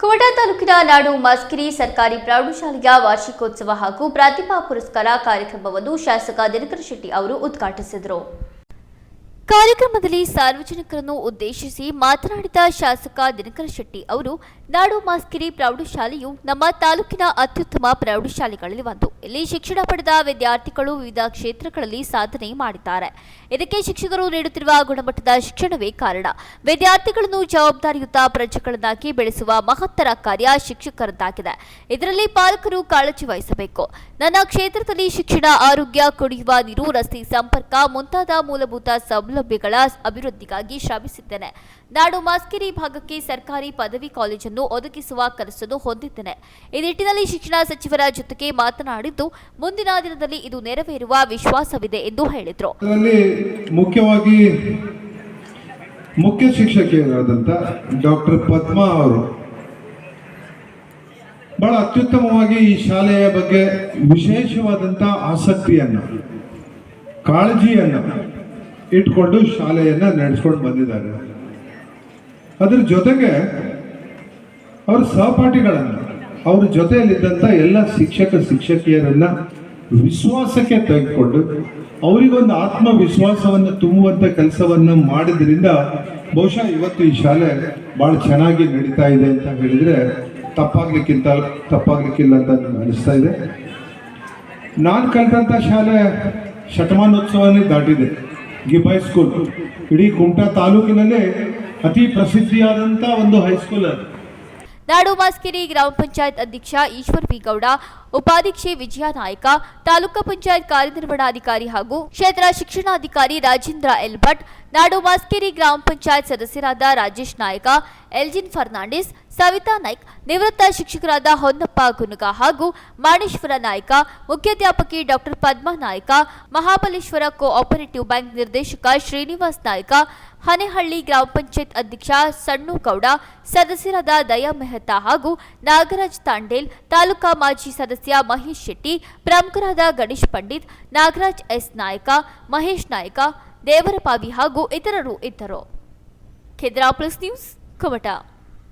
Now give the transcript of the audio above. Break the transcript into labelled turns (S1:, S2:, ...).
S1: ಕುಮಟಾ ತಾಲೂಕಿನ ನಾಡು ಮಾಸ್ಕಿರಿ ಸರ್ಕಾರಿ ಪ್ರೌಢಶಾಲೆಯ ವಾರ್ಷಿಕೋತ್ಸವ ಹಾಗೂ ಪ್ರತಿಭಾ ಪುರಸ್ಕಾರ ಕಾರ್ಯಕ್ರಮವನ್ನು ಶಾಸಕ ದಿನಕರ ಶೆಟ್ಟಿ ಅವರು ಉದ್ಘಾಟಿಸಿದರು. ಕಾರ್ಯಕ್ರಮದಲ್ಲಿ ಸಾರ್ವಜನಿಕರನ್ನು ಉದ್ದೇಶಿಸಿ ಮಾತನಾಡಿದ ಶಾಸಕ ದಿನಕರ ಶೆಟ್ಟಿ ಅವರು, ನಾಡು ಮಾಸ್ಕಿರಿ ಪ್ರೌಢಶಾಲೆಯು ನಮ್ಮ ತಾಲೂಕಿನ ಅತ್ಯುತ್ತಮ ಪ್ರೌಢಶಾಲೆಗಳಲ್ಲಿ ಒಂದು. ಇಲ್ಲಿ ಶಿಕ್ಷಣ ಪಡೆದ ವಿದ್ಯಾರ್ಥಿಗಳು ವಿವಿಧ ಕ್ಷೇತ್ರಗಳಲ್ಲಿ ಸಾಧನೆ ಮಾಡಿದ್ದಾರೆ. ಇದಕ್ಕೆ ಶಿಕ್ಷಕರು ನೀಡುತ್ತಿರುವ ಗುಣಮಟ್ಟದ ಶಿಕ್ಷಣವೇ ಕಾರಣ. ವಿದ್ಯಾರ್ಥಿಗಳನ್ನು ಜವಾಬ್ದಾರಿಯುತ ಪ್ರಜೆಗಳನ್ನಾಗಿ ಬೆಳೆಸುವ ಮಹತ್ತರ ಕಾರ್ಯ ಶಿಕ್ಷಕರದ್ದಾಗಿದೆ. ಇದರಲ್ಲಿ ಪಾಲಕರು ಕಾಳಜಿ ವಹಿಸಬೇಕು. ನನ್ನ ಕ್ಷೇತ್ರದಲ್ಲಿ ಶಿಕ್ಷಣ, ಆರೋಗ್ಯ, ಕುಡಿಯುವ ನೀರು, ರಸ್ತೆ ಸಂಪರ್ಕ ಮುಂತಾದ ಮೂಲಭೂತ ಸೌಲಭ್ಯಗಳ ಅಭಿವೃದ್ಧಿಗಾಗಿ ಶ್ರಮಿಸಿದ್ದೇನೆ. ನಾಡು ಮಾಸ್ಕಿರಿ ಭಾಗಕ್ಕೆ ಸರ್ಕಾರಿ ಪದವಿ ಕಾಲೇಜನ್ನು ಒದಗಿಸುವ ಕನಸನ್ನು ಹೊಂದಿದ್ದೇನೆ. ಈ ನಿಟ್ಟಿನಲ್ಲಿ ಶಿಕ್ಷಣ ಸಚಿವರ ಜೊತೆಗೆ ಮಾತನಾಡಿದ್ದು, ಮುಂದಿನ ದಿನದಲ್ಲಿ ಇದು ನೆರವೇರುವ ವಿಶ್ವಾಸವಿದೆ ಎಂದು ಹೇಳಿದರು.
S2: ಮುಖ್ಯವಾಗಿ ಮುಖ್ಯ ಶಿಕ್ಷಕಿಯರಾದಂಥ ಡಾಕ್ಟರ್ ಪದ್ಮಾ ಅವರು ಬಹಳ ಅತ್ಯುತ್ತಮವಾಗಿ ಈ ಶಾಲೆಯ ಬಗ್ಗೆ ವಿಶೇಷವಾದಂಥ ಆಸಕ್ತಿಯನ್ನು, ಕಾಳಜಿಯನ್ನು ಇಟ್ಕೊಂಡು ಶಾಲೆಯನ್ನು ನಡೆಸ್ಕೊಂಡು ಬಂದಿದ್ದಾರೆ. ಅದರ ಜೊತೆಗೆ ಅವರ ಸಹಪಾಠಿಗಳನ್ನು, ಅವ್ರ ಜೊತೆಯಲ್ಲಿದ್ದಂಥ ಎಲ್ಲ ಶಿಕ್ಷಕಿಯರನ್ನ ವಿಶ್ವಾಸಕ್ಕೆ ತೆಗೆದುಕೊಂಡು ಅವರಿಗೊಂದು ಆತ್ಮವಿಶ್ವಾಸವನ್ನು ತುಂಬುವಂಥ ಕೆಲಸವನ್ನು ಮಾಡಿದ್ರಿಂದ ಬಹುಶಃ ಇವತ್ತು ಈ ಶಾಲೆ ಭಾಳ ಚೆನ್ನಾಗಿ ನಡೀತಾ ಇದೆ ಅಂತ ಹೇಳಿದರೆ ತಪ್ಪಾಗ್ಲಿಕ್ಕಿಲ್ಲ ಅಂತ ಅನಿಸ್ತಾ ಇದೆ. ನಾನು ಕಲಿತಂಥ ಶಾಲೆ ಶತಮಾನೋತ್ಸವನೇ ದಾಟಿದೆ. ಗಿಬ್ ಹೈಸ್ಕೂಲ್ ಇಡೀ ಕುಮಟಾ ತಾಲೂಕಿನಲ್ಲೇ ಅತಿ ಪ್ರಸಿದ್ಧಿಯಾದಂಥ ಒಂದು ಹೈಸ್ಕೂಲ್ ಅದು.
S1: ನಾಡು ಮಾಸ್ಕಿರಿ ಗ್ರಾಮ ಪಂಚಾಯತ್ ಅಧ್ಯಕ್ಷ ಈಶ್ವರ್ ವಿ ಗೌಡ, ಉಪಾಧ್ಯಕ್ಷೆ ವಿಜಯ ನಾಯಕ, ತಾಲೂಕು ಪಂಚಾಯತ್ ಕಾರ್ಯನಿರ್ವಹಣಾಧಿಕಾರಿ ಹಾಗೂ ಕ್ಷೇತ್ರ ಶಿಕ್ಷಣಾಧಿಕಾರಿ ರಾಜೇಂದ್ರ ಎಲ್ ಭಟ್, ನಾಡು ಮಾಸ್ಕಿರಿ ಗ್ರಾಮ ಪಂಚಾಯತ್ ಸದಸ್ಯರಾದ ರಾಜೇಶ್ ನಾಯಕ, ಎಲ್ಜಿನ್ ಫರ್ನಾಂಡಿಸ್, ಸವಿತಾ ನಾಯ್ಕ್, ನಿವೃತ್ತ ಶಿಕ್ಷಕರಾದ ಹೊನ್ನಪ್ಪ ಗುನುಗ ಹಾಗೂ ಮಾಣೇಶ್ವರ ನಾಯಕ, ಮುಖ್ಯಾಧ್ಯಾಪಕಿ ಡಾಕ್ಟರ್ ಪದ್ಮಾ ನಾಯಕ, ಮಹಾಬಲೇಶ್ವರ ಕೋಆಪರೇಟಿವ್ ಬ್ಯಾಂಕ್ ನಿರ್ದೇಶಕ ಶ್ರೀನಿವಾಸ್ ನಾಯಕ, ಹನೇಹಳ್ಳಿ ಗ್ರಾಮ ಪಂಚಾಯತ್ ಅಧ್ಯಕ್ಷ ಸಣ್ಣು ಗೌಡ, ಸದಸ್ಯರಾದ ದಯಾ ಮೆಹ್ತಾ ಹಾಗೂ ನಾಗರಾಜ್ ತಾಂಡೇಲ್, ತಾಲೂಕಾ ಮಾಜಿ ಸದಸ್ಯ ಮಹೇಶ್ ಶೆಟ್ಟಿ, ಪ್ರಮುಖರಾದ ಗಣೇಶ್ ಪಂಡಿತ್, ನಾಗರಾಜ್ ಎಸ್ ನಾಯಕ, ಮಹೇಶ್ ನಾಯಕ, ದೇವರಪಾವಿ ಹಾಗೂ ಇತರರು ಇದ್ದರು. ಕೆದ್ರಾ ಪ್ಲಸ್ ನ್ಯೂಸ್, ಕುಮಟಾ.